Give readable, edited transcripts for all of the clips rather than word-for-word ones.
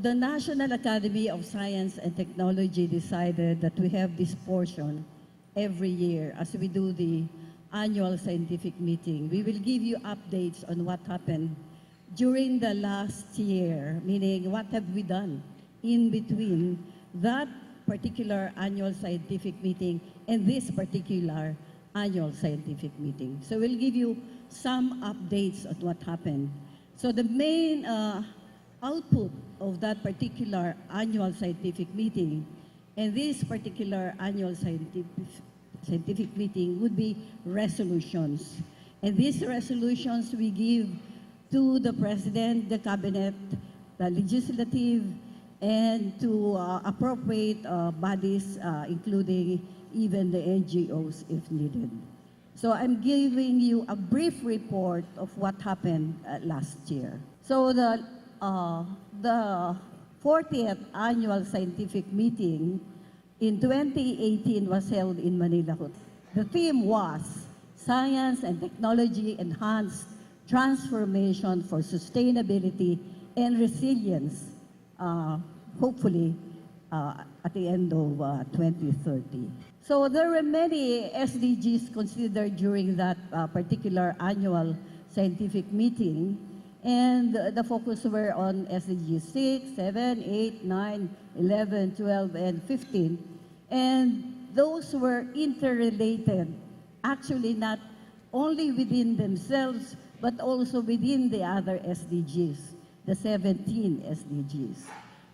the National Academy of Science and Technology decided that we have this portion every year as we do the annual scientific meeting. We will give you updates on what happened during the last year, meaning what have we done in between that particular annual scientific meeting and this particular annual scientific meeting. So we'll give you some updates on what happened. So the main output of that particular annual scientific meeting and this particular annual scientific meeting would be resolutions. And these resolutions we give to the President, the Cabinet, the Legislative, and to appropriate bodies, including even the NGOs if needed. So I'm giving you a brief report of what happened last year. So the 40th Annual Scientific Meeting in 2018 was held in Manila. The theme was Science and Technology Enhanced Transformation for Sustainability and Resilience, hopefully at the end of 2030. So there were many SDGs considered during that particular annual scientific meeting, and the focus were on SDG 6, 7, 8, 9, 11, 12, and 15. And those were interrelated, actually not only within themselves, but also within the other SDGs, the 17 SDGs.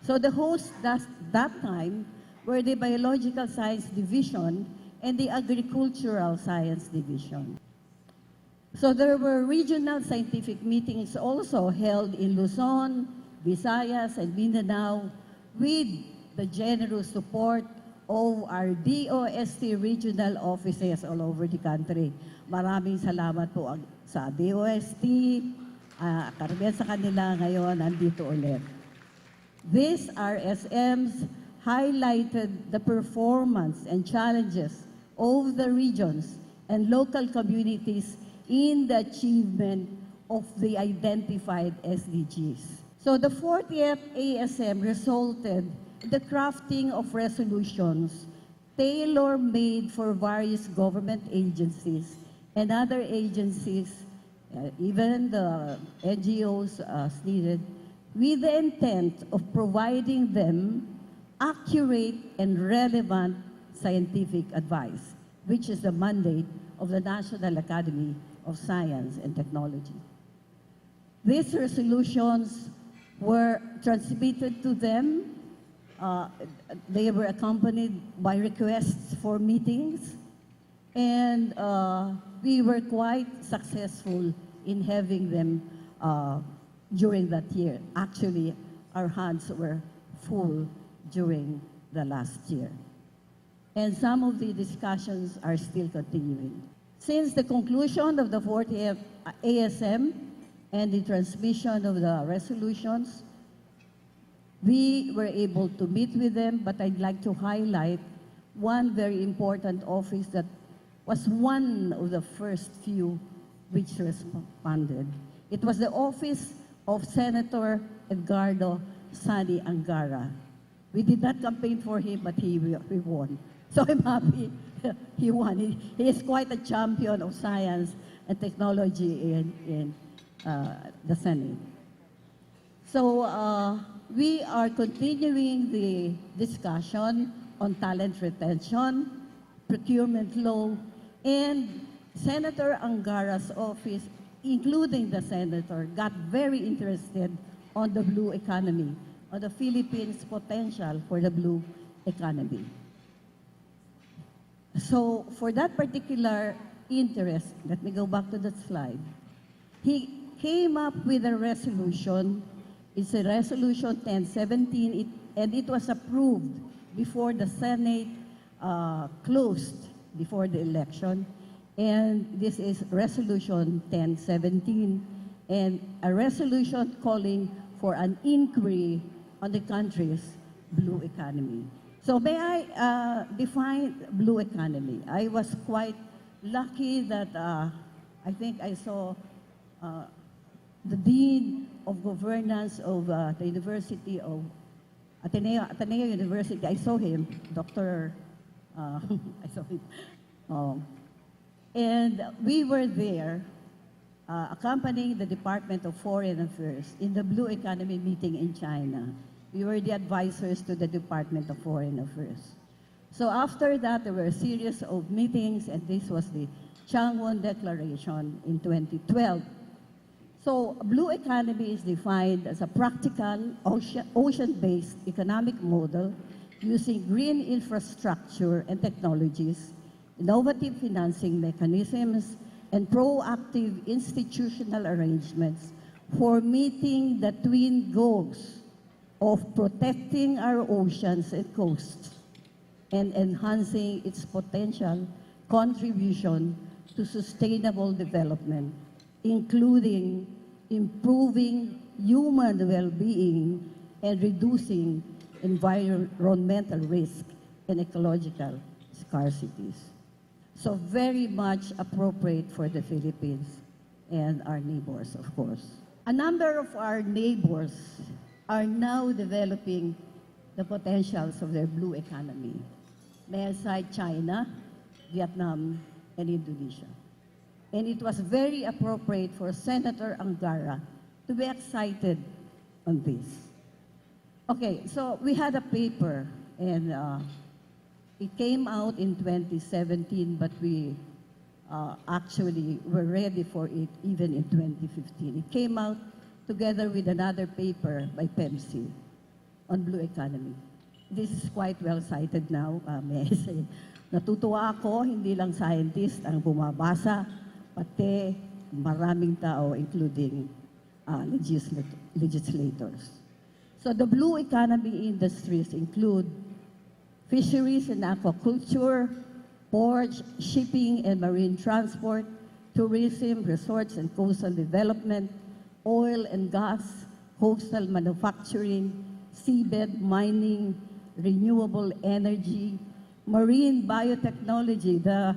So the hosts that time were the Biological Science Division and the Agricultural Science Division. So there were regional scientific meetings also held in Luzon, Visayas, and Mindanao with the generous support of our DOST regional offices all over the country. Maraming salamat po sa DOST, karamihan sa kanila ngayon nandito ulit. These RSMs highlighted the performance and challenges of the regions and local communities in the achievement of the identified SDGs. So the 40th ASM resulted in the crafting of resolutions tailor-made for various government agencies and other agencies, even the NGOs as needed, with the intent of providing them accurate and relevant scientific advice, which is the mandate of the National Academy of Science and Technology. These resolutions were transmitted to them. They were accompanied by requests for meetings, and we were quite successful in having them during that year. Actually, our hands were full during the last year. And some of the discussions are still continuing. Since the conclusion of the 40th ASM and the transmission of the resolutions, we were able to meet with them, but I'd like to highlight one very important office that was one of the first few which responded. It was the office of Senator Edgardo Sani Angara. We did not campaign for him, but he won. So I'm happy he won. He is quite a champion of science and technology in the Senate. So we are continuing the discussion on talent retention, procurement law, and Senator Angara's office, including the senator, got very interested on the blue economy, on the Philippines' potential for the blue economy. So for that particular interest, let me go back to that slide. He came up with a resolution. It's a resolution 1017, and it was approved before the Senate closed before the election. And this is resolution 1017, and a resolution calling for an inquiry on the country's blue economy. So may I define blue economy? I was quite lucky that I think I saw the Dean of Governance of the University of Ateneo University. I saw him, Dr. I saw him. And we were there accompanying the Department of Foreign Affairs in the Blue Economy meeting in China. We were the advisors to the Department of Foreign Affairs. So after that, there were a series of meetings, and this was the Changwon Declaration in 2012. So Blue Economy is defined as a practical, ocean-based economic model using green infrastructure and technologies, innovative financing mechanisms, and proactive institutional arrangements for meeting the twin goals of protecting our oceans and coasts and enhancing its potential contribution to sustainable development, including improving human well-being and reducing environmental risk and ecological scarcities. So very much appropriate for the Philippines and our neighbors, of course. A number of our neighbors are now developing the potentials of their blue economy. May I cite China, Vietnam, and Indonesia. And it was very appropriate for Senator Angara to be excited on this. Okay, so we had a paper, and it came out in 2017, but we actually were ready for it even in 2015. It came out together with another paper by PEMC on blue economy. This is quite well cited now, may I say. Natutuwa ako, hindi lang scientist ang bumabasa, pati maraming tao, including legislators. So the blue economy industries include fisheries and aquaculture, ports, shipping and marine transport, tourism, resorts and coastal development, oil and gas, coastal manufacturing, seabed mining, renewable energy, marine biotechnology. The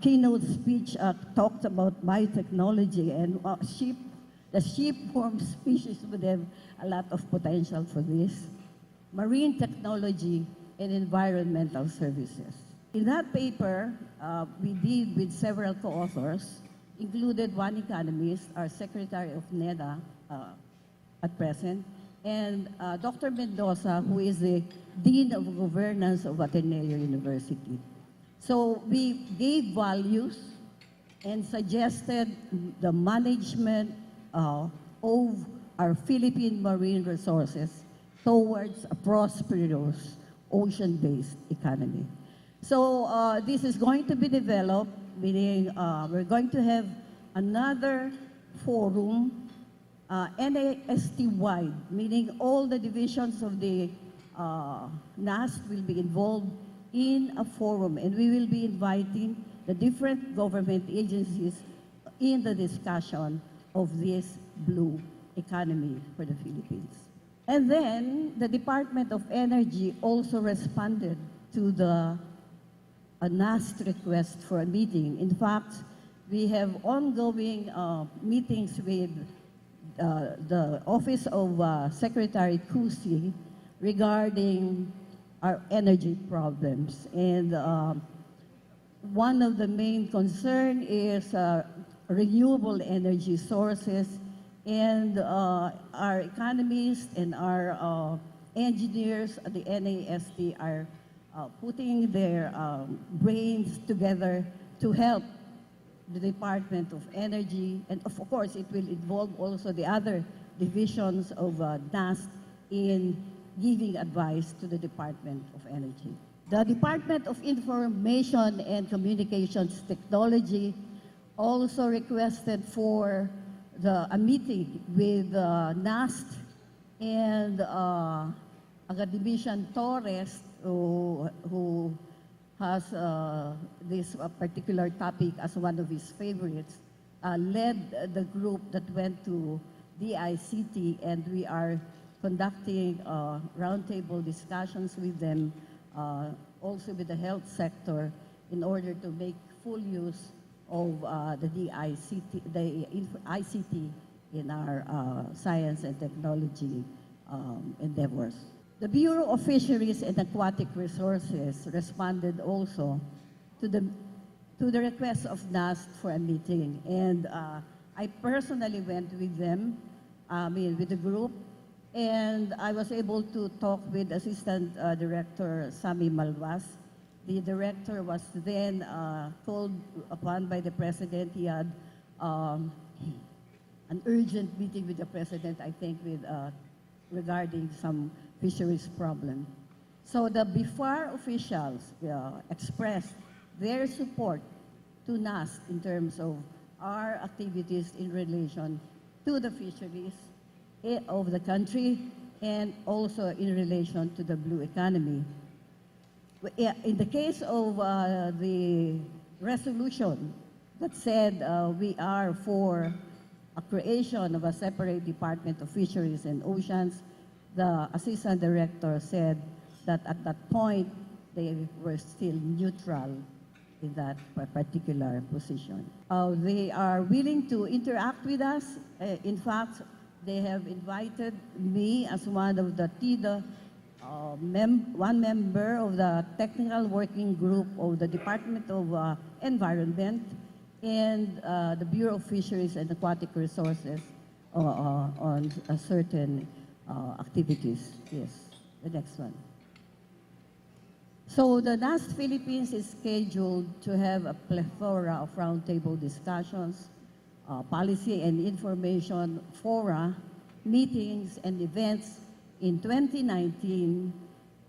keynote speech talked about biotechnology, and the ship-borne species would have a lot of potential for this. Marine technology and environmental services. In that paper, we did with several co-authors, included one economist, our Secretary of NEDA at present, and Dr. Mendoza, who is the Dean of Governance of Ateneo University. So we gave values and suggested the management of our Philippine marine resources towards a prosperous ocean-based economy. So this is going to be developed, meaning we're going to have another forum, NAST-wide, meaning all the divisions of the NAST will be involved in a forum, and we will be inviting the different government agencies in the discussion of this blue economy for the Philippines. And then the Department of Energy also responded to the NAST request for a meeting. In fact, we have ongoing meetings with the Office of Secretary Kusi regarding our energy problems. And one of the main concern is renewable energy sources, and our economists and our engineers at the NAST are putting their brains together to help the Department of Energy, and of course it will involve also the other divisions of NAST in giving advice to the Department of Energy. The Department of Information and Communications Technology also requested for a meeting with NAST and Academician Torres, who has this particular topic as one of his favorites, led the group that went to DICT, and we are conducting roundtable discussions with them, also with the health sector, in order to make full use of the ICT in our science and technology endeavors. The Bureau of Fisheries and Aquatic Resources responded also to the request of NAST for a meeting, and I personally went with them, with the group, and I was able to talk with Assistant Director Sami Malvas. The director was then called upon by the President. He had an urgent meeting with the President, I think, regarding some fisheries problem. So the BIFAR officials expressed their support to NAST in terms of our activities in relation to the fisheries of the country and also in relation to the blue economy. In the case of the resolution that said we are for a creation of a separate Department of Fisheries and Oceans, the Assistant Director said that at that point they were still neutral in that particular position. They are willing to interact with us. In fact, they have invited me as one of the one member of the technical working group of the Department of Environment and the Bureau of Fisheries and Aquatic Resources on certain activities. Yes, the next one. So the NAST Philippines is scheduled to have a plethora of roundtable discussions, policy and information fora, meetings and events in 2019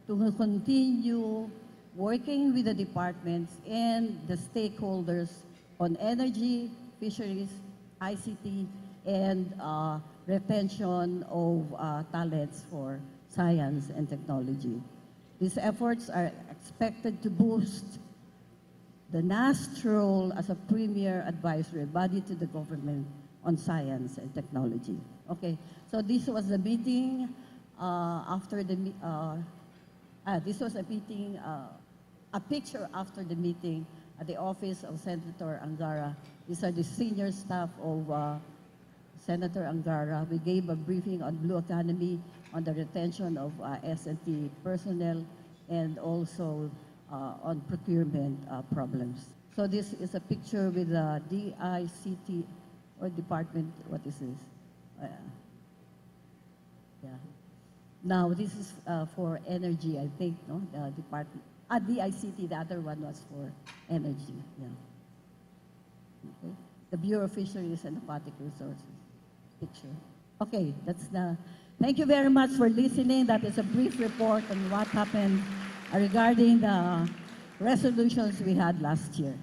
to continue working with the departments and the stakeholders on energy, fisheries, ICT, and retention of talents for science and technology. These efforts are expected to boost the NAST role as a premier advisory body to the government on science and technology. Okay, so this was the meeting after the this was a meeting, a picture after the meeting at the office of Senator Angara. These are the senior staff of Senator Angara. We gave a briefing on blue economy, on the retention of S&T personnel, and also on procurement problems. So this is a picture with the DICT, or department, what is this? Yeah. Now this is for energy, I think, no? The department. DICT, the other one was for energy, yeah. Okay. The Bureau of Fisheries and Aquatic Resources picture. Okay, that's the, thank you very much for listening. That is a brief report on what happened regarding the resolutions we had last year.